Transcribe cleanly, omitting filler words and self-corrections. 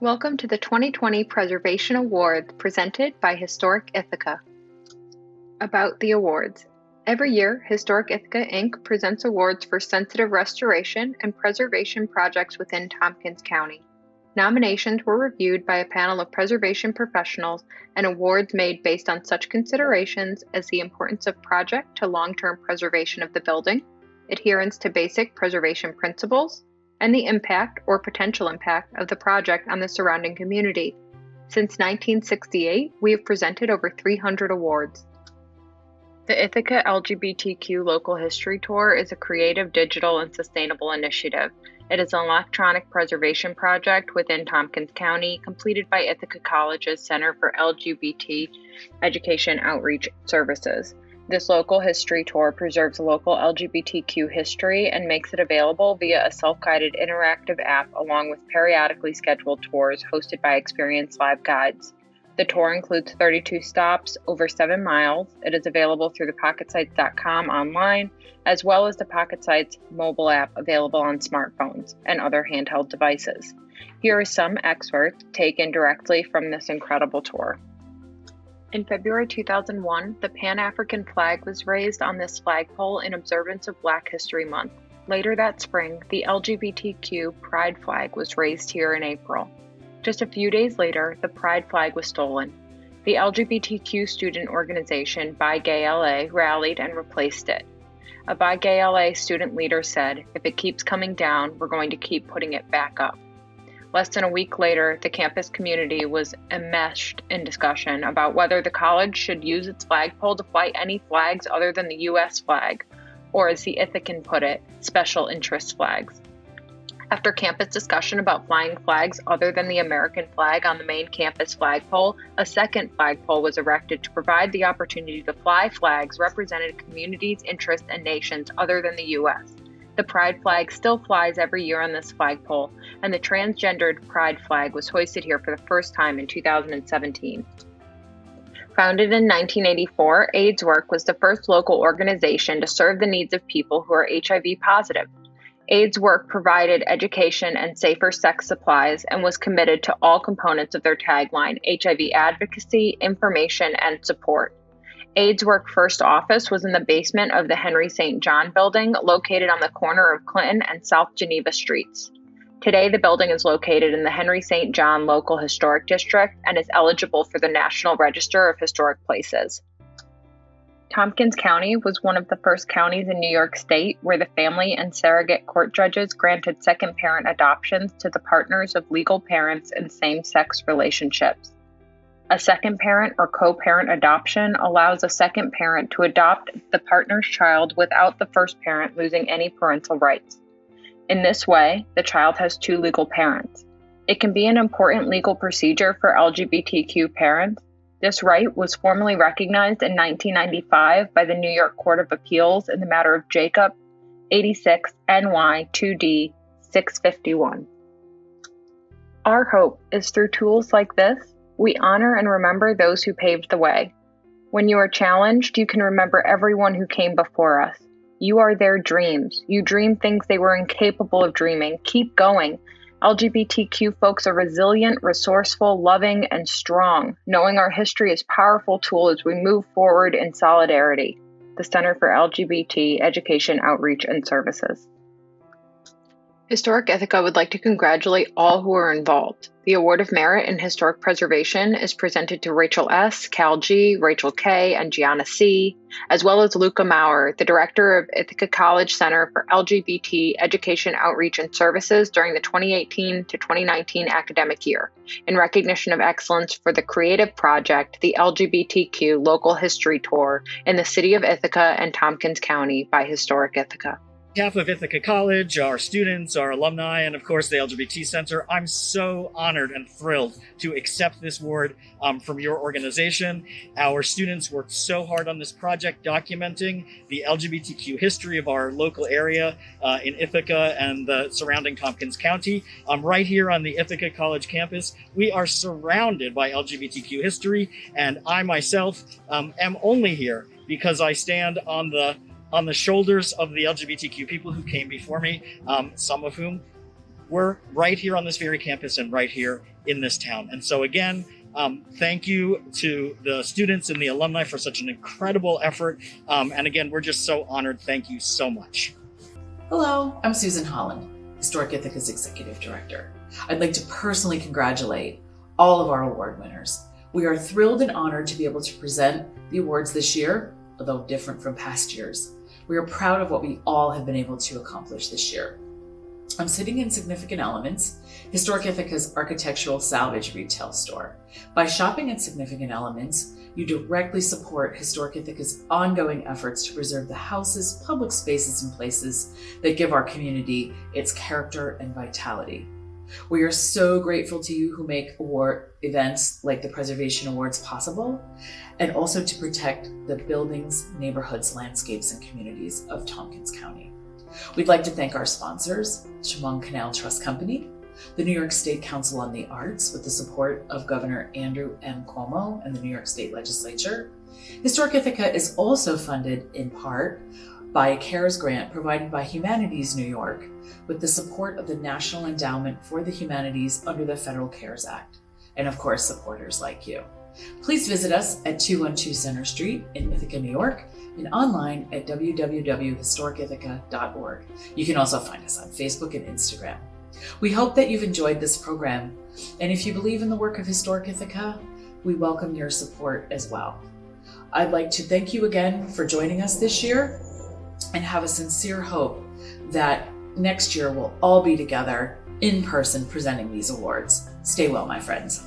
Welcome to the 2020 Preservation Awards presented by Historic Ithaca. About the awards. Every year, Historic Ithaca, Inc. presents awards for sensitive restoration and preservation projects within Tompkins County. Nominations were reviewed by a panel of preservation professionals and awards made based on such considerations as the importance of project to long-term preservation of the building, adherence to basic preservation principles, and the impact or potential impact of the project on the surrounding community. Since 1968, we have presented over 300 awards. The Ithaca LGBTQ Local History Tour is a creative, digital, and sustainable initiative. It is an electronic preservation project within Tompkins County, completed by Ithaca College's Center for LGBT Education Outreach Services. This local history tour preserves local LGBTQ history and makes it available via a self-guided interactive app along with periodically scheduled tours hosted by experienced live guides. The tour includes 32 stops over 7 miles. It is available through the PocketSites.com online, as well as the PocketSites mobile app available on smartphones and other handheld devices. Here are some excerpts taken directly from this incredible tour. In February 2001, the Pan-African flag was raised on this flagpole in observance of Black History Month. Later that spring, the LGBTQ Pride flag was raised here in April. Just a few days later, the Pride flag was stolen. The LGBTQ student organization Buy Gay LA rallied and replaced it. A Buy Gay LA student leader said, "If it keeps coming down, we're going to keep putting it back up." Less than a week later, the campus community was enmeshed in discussion about whether the college should use its flagpole to fly any flags other than the U.S. flag, or as the Ithacan put it, special interest flags. After campus discussion about flying flags other than the American flag on the main campus flagpole, a second flagpole was erected to provide the opportunity to fly flags representing communities, interests, and nations other than the U.S. The Pride flag still flies every year on this flagpole, and the transgendered Pride flag was hoisted here for the first time in 2017. Founded in 1984, AIDS Work was the first local organization to serve the needs of people who are HIV positive. AIDS Work provided education and safer sex supplies and was committed to all components of their tagline, HIV advocacy, information, and support. AIDS Work first office was in the basement of the Henry St. John building, located on the corner of Clinton and South Geneva Streets. Today, the building is located in the Henry St. John Local Historic District and is eligible for the National Register of Historic Places. Tompkins County was one of the first counties in New York State where the family and surrogate court judges granted second parent adoptions to the partners of legal parents in same-sex relationships. A second parent or co-parent adoption allows a second parent to adopt the partner's child without the first parent losing any parental rights. In this way, the child has two legal parents. It can be an important legal procedure for LGBTQ parents. This right was formally recognized in 1995 by the New York Court of Appeals in the matter of Jacob 86 NY 2D 651. Our hope is through tools like this, we honor and remember those who paved the way. When you are challenged, you can remember everyone who came before us. You are their dreams. You dream things they were incapable of dreaming. Keep going. LGBTQ folks are resilient, resourceful, loving, and strong. Knowing our history is a powerful tool as we move forward in solidarity. The Center for LGBT Education Outreach and Services. Historic Ithaca would like to congratulate all who are involved. The Award of Merit in Historic Preservation is presented to Rachel S., Cal G., Rachel K., and Gianna C., as well as Luca Maurer, the Director of Ithaca College Center for LGBT Education Outreach and Services during the 2018 to 2019 academic year, in recognition of excellence for the creative project, the LGBTQ Local History Tour in the City of Ithaca and Tompkins County by Historic Ithaca. On behalf of Ithaca College, our students, our alumni, and of course the LGBT Center, I'm so honored and thrilled to accept this award from your organization. Our students worked so hard on this project documenting the LGBTQ history of our local area in Ithaca and the surrounding Tompkins County. Right here on the Ithaca College campus, we are surrounded by LGBTQ history, and I myself am only here because I stand on the shoulders of the LGBTQ people who came before me, some of whom we're right here on this very campus and right here in this town. And so again, thank you to the students and the alumni for such an incredible effort. And again, we're just so honored. Thank you so much. Hello, I'm Susan Holland, Historic Ithaca's Executive Director. I'd like to personally congratulate all of our award winners. We are thrilled and honored to be able to present the awards this year, although different from past years. We are proud of what we all have been able to accomplish this year. I'm sitting in Significant Elements, Historic Ithaca's architectural salvage retail store. By shopping at Significant Elements, you directly support Historic Ithaca's ongoing efforts to preserve the houses, public spaces, and places that give our community its character and vitality. We are so grateful to you who make award events like the Preservation Awards possible, and also to protect the buildings, neighborhoods, landscapes, and communities of Tompkins County. We'd like to thank our sponsors, Chemung Canal Trust Company, the New York State Council on the Arts with the support of Governor Andrew M. Cuomo and the New York State Legislature. Historic Ithaca is also funded in part by a CARES grant provided by Humanities New York with the support of the National Endowment for the Humanities under the Federal CARES Act, and of course, supporters like you. Please visit us at 212 Center Street in Ithaca, New York, and online at www.historicithaca.org. You can also find us on Facebook and Instagram. We hope that you've enjoyed this program, and if you believe in the work of Historic Ithaca, we welcome your support as well. I'd like to thank you again for joining us this year, and have a sincere hope that next year we'll all be together in person presenting these awards. Stay well, my friends.